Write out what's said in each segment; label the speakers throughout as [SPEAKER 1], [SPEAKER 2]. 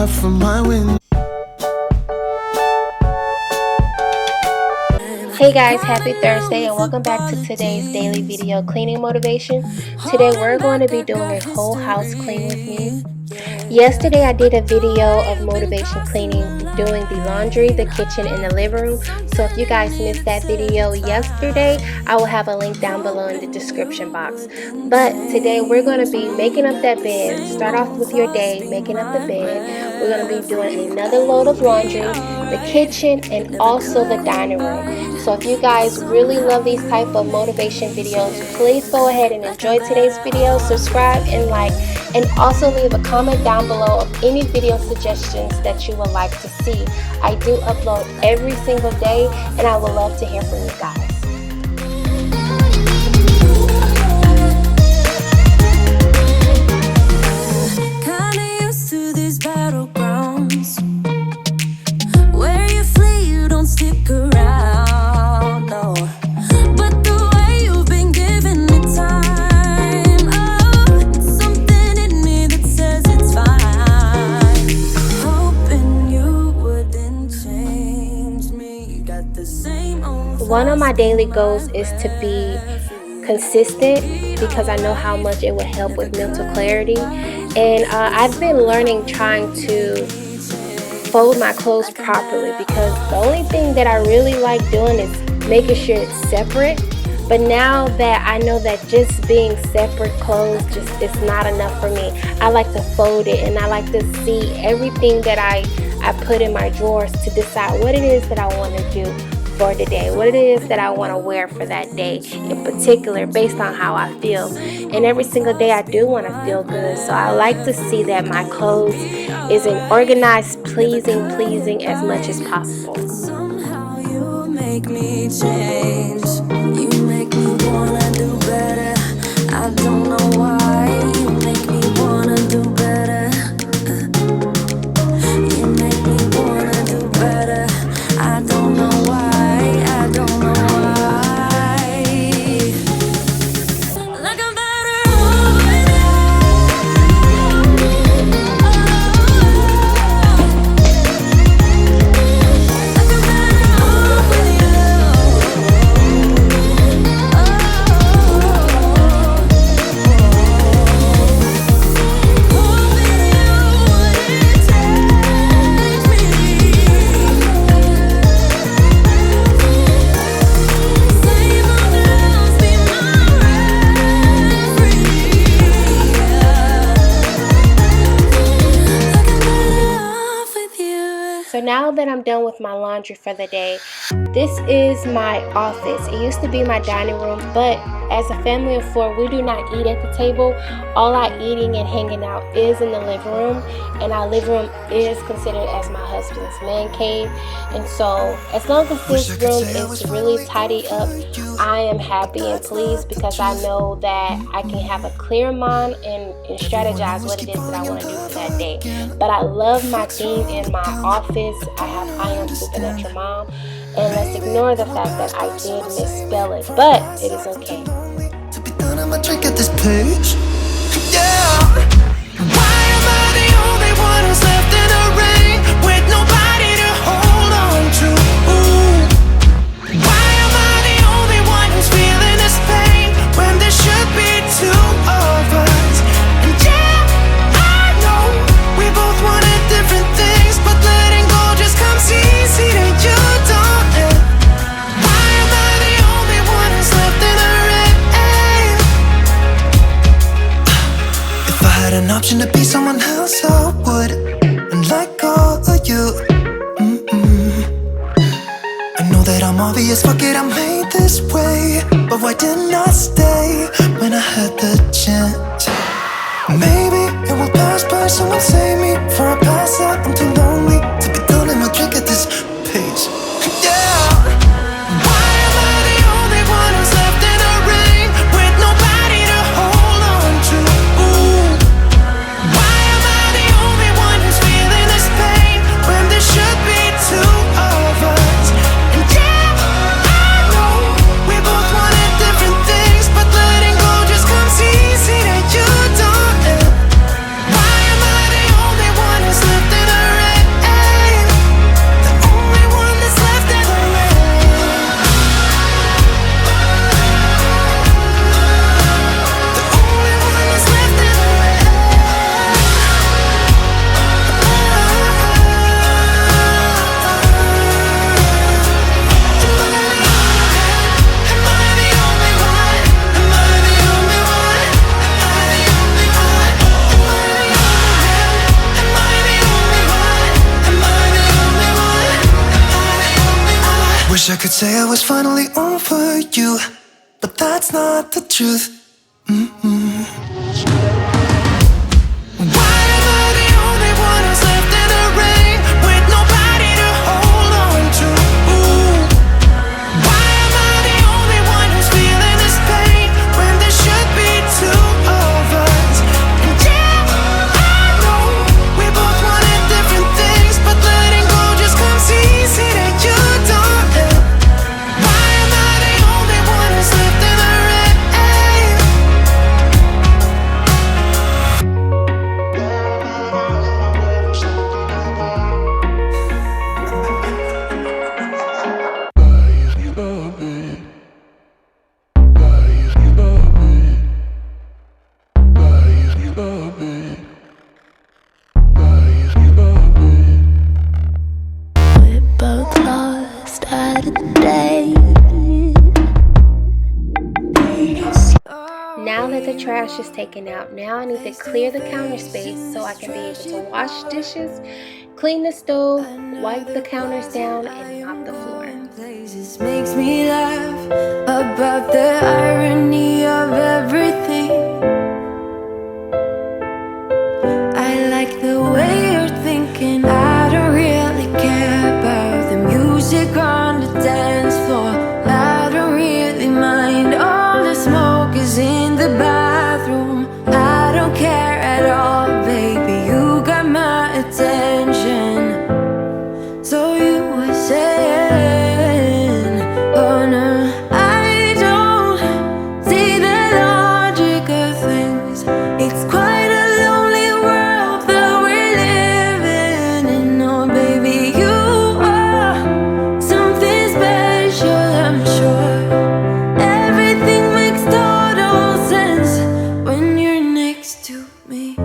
[SPEAKER 1] out from my window.
[SPEAKER 2] Hey guys, happy Thursday and welcome back to today's daily video cleaning motivation. Today we're going to be doing a whole house clean with me. Yesterday I did a video of motivation cleaning, doing the laundry, the kitchen, and the living room. So if you guys missed that video yesterday, I will have a link down below in the description box. But today we're going to be making up that bed. Start off with your day making up the bed. We're going to be doing another load of laundry, the kitchen, and also the dining room. So if you guys really love these type of motivation videos, please go ahead and enjoy today's video, subscribe and like, and also leave a comment down below of any video suggestions that you would like to see. I do upload every single day and I would love to hear from you guys.
[SPEAKER 3] Kinda used to these battlegrounds where you flee, you don't stick around, no. But the way you've been giving me time, oh, it's something in me that says it's fine. Hoping you wouldn't change me. You got the same old.
[SPEAKER 2] One of my daily goals is to be consistent because I know how much it will help with mental clarity. And I've been learning trying to fold my clothes properly because the only thing that I really like doing is making sure it's separate. But now that I know that just being separate clothes just is not enough for me, I like to fold it and I like to see everything that I put in my drawers to decide what it is that I want to do for the day, what it is that I want to wear for that day in particular based on how I feel. And every single day I do want to feel good, so I like to see that my clothes is an organized, pleasing as much as possible.
[SPEAKER 3] Somehow you make me change. You make me wanna do better. I don't know why. You make me wanna do better. You make me wanna do better. I don't know why. I don't know why. Like I'm better off with
[SPEAKER 2] So now that I'm done with my laundry for the day, this is my office. It used to be my dining room, but as a family of four, we do not eat at the table. All our eating and hanging out is in the living room, and our living room is considered as my husband's man cave. And so as long as this room is really tidy up, I am happy and pleased because I know that I can have a clear mind and strategize what it is that I want to do for that day. But I love my theme in my office. I am Supernatural Mom, and let's ignore the fact that I did misspell it, but it is okay.
[SPEAKER 1] To be done, I'ma drink at this page. Yeah. Why am I the only one who's left in the rain with nobody to hold on to? Ooh. Why am I the only one who's feeling this pain when there should be two of us? And yeah, I know we both wanted different things, but letting go just comes easy to you, don't it? Why am I the only one who's left in the rain? If I had an option to be someone else, I would. And let go of you. I know that I'm obvious, fuck it, I'm made this way. But why didn't I stay when I had the chance? Maybe it will pass by, someone save me for a pass out. I'm too lonely to be done, and I'll drink at this page. Yeah. Why am I the only one who's left in the rain with nobody to hold on to? Ooh. Why am I the only one who's feeling this pain when there should be two of us? And yeah, I know we both wanted different things, but letting go just comes easy to you, don't it? Why am I the only one who's left in the wish I could say I was finally over you, but that's not the truth. Why am I the only one who's left in the rain with nobody to hold on to? Why am I the only one who's feeling this pain when there should be two of us? And yeah, I know we both wanted different things, but letting go just comes easy to you, darling. Why am I the only one who's left in the rain?
[SPEAKER 3] We're both lost at a day.
[SPEAKER 2] Now that the trash is taken out, now I need to clear the counter space so I can be able to wash dishes, clean the stove, wipe the counters down, and mop the floor.
[SPEAKER 3] Places makes me laugh about the irony of everything. I like the way you're thinking. I don't really care about the music on the dance floor. I don't really mind all the smoke is in the bathroom. I don't care at all, baby. You got my attention. So you were saying, oh no, I don't see the logic of things. It's quite a lonely world that we're living in. Oh baby, you are something special, I'm sure. Everything makes total sense when you're next to me.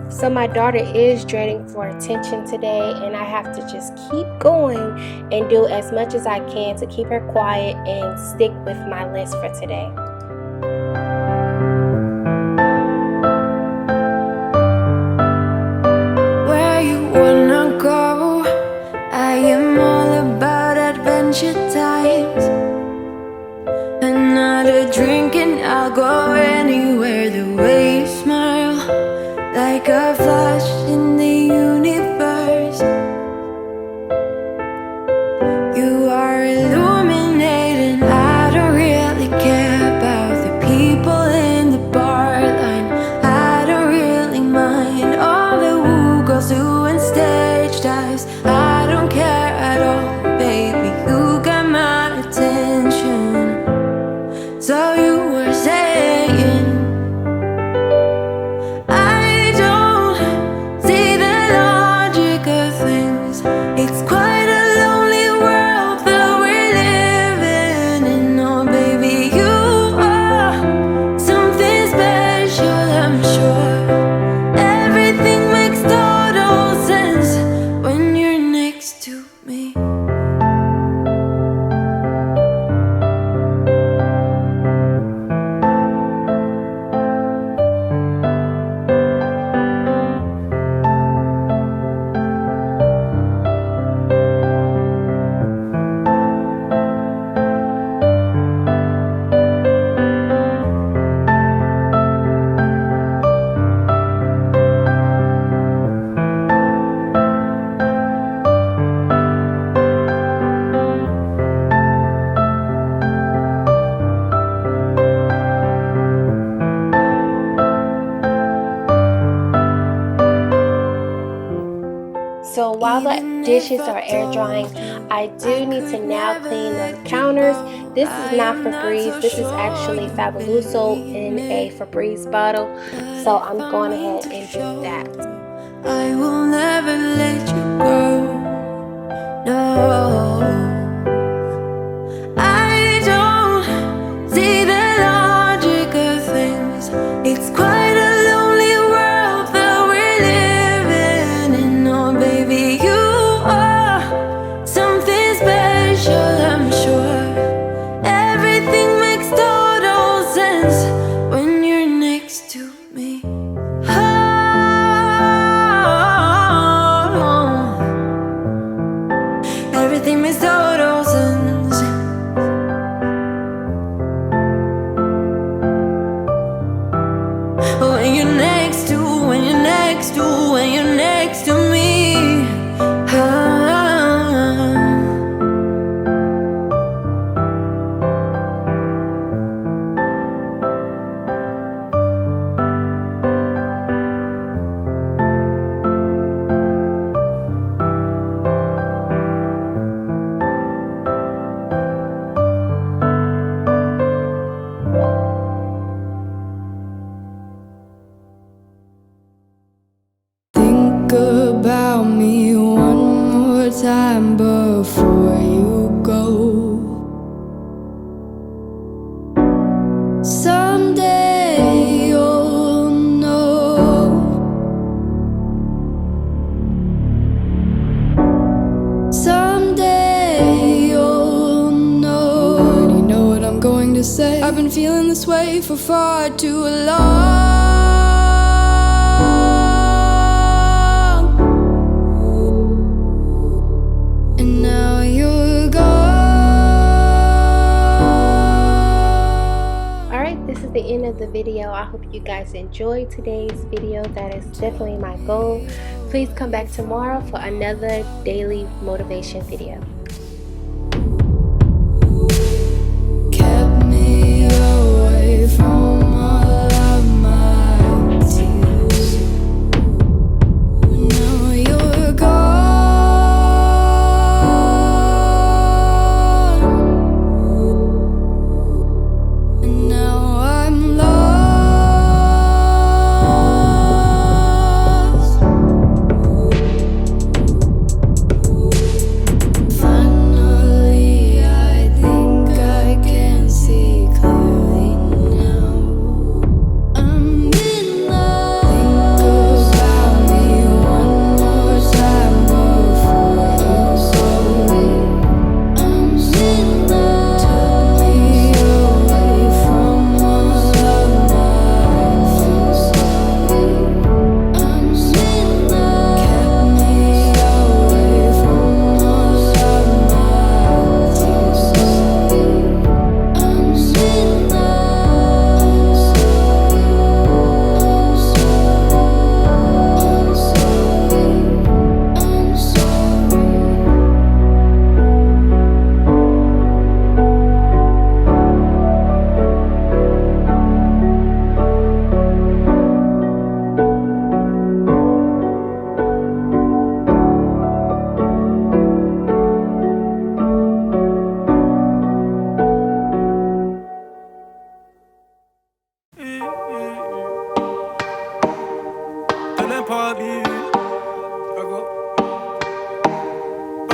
[SPEAKER 2] So my daughter is dreading for attention today, and I have to just keep going and do as much as I can to keep her quiet and stick with my list for today.
[SPEAKER 3] Where you wanna go? I am all about adventure times. Another drink and I'll go anywhere. The way you smile, like a flash in the universe. You are illuminating. I don't really care about the people in the bar line. I don't really mind all the woo girls doing stage dives. I don't care at all, baby. You got my attention. So you were saying, I don't see the logic of things. It's quite a lonely world that we're living in. Oh baby, you are something special, I'm sure. Everything makes total sense when you're next to me.
[SPEAKER 2] So while the dishes are air drying, I do need to now clean the counters. This is not Febreze. This is actually Fabuloso in a Febreze bottle. So I'm going ahead and do that.
[SPEAKER 3] I will never let you go. No, I don't see the logic of things. It's quite say. I've been feeling this way for far too long. And now you're gone.
[SPEAKER 2] Alright, this is the end of the video. I hope you guys enjoyed today's video. That is definitely my goal. Please come back tomorrow for another daily motivation video.
[SPEAKER 3] Kept me away from all of my tears. Now you're gone. And now I'm lost. Finally, I think I can see clearly now. I'm in love. Think about me one more time before you slowly. I'm in love. Took me away from all of my fears slowly. I'm in love. Kept me away from all of my tears slowly. I'm in love.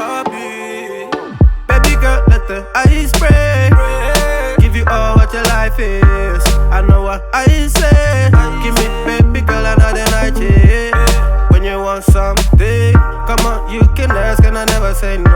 [SPEAKER 3] I'm
[SPEAKER 4] Baby girl, let the ice break. Give you all what your life is. I know what I say. Give me, baby girl, another night, yeah. When you want something, come on, you can ask and I never say no.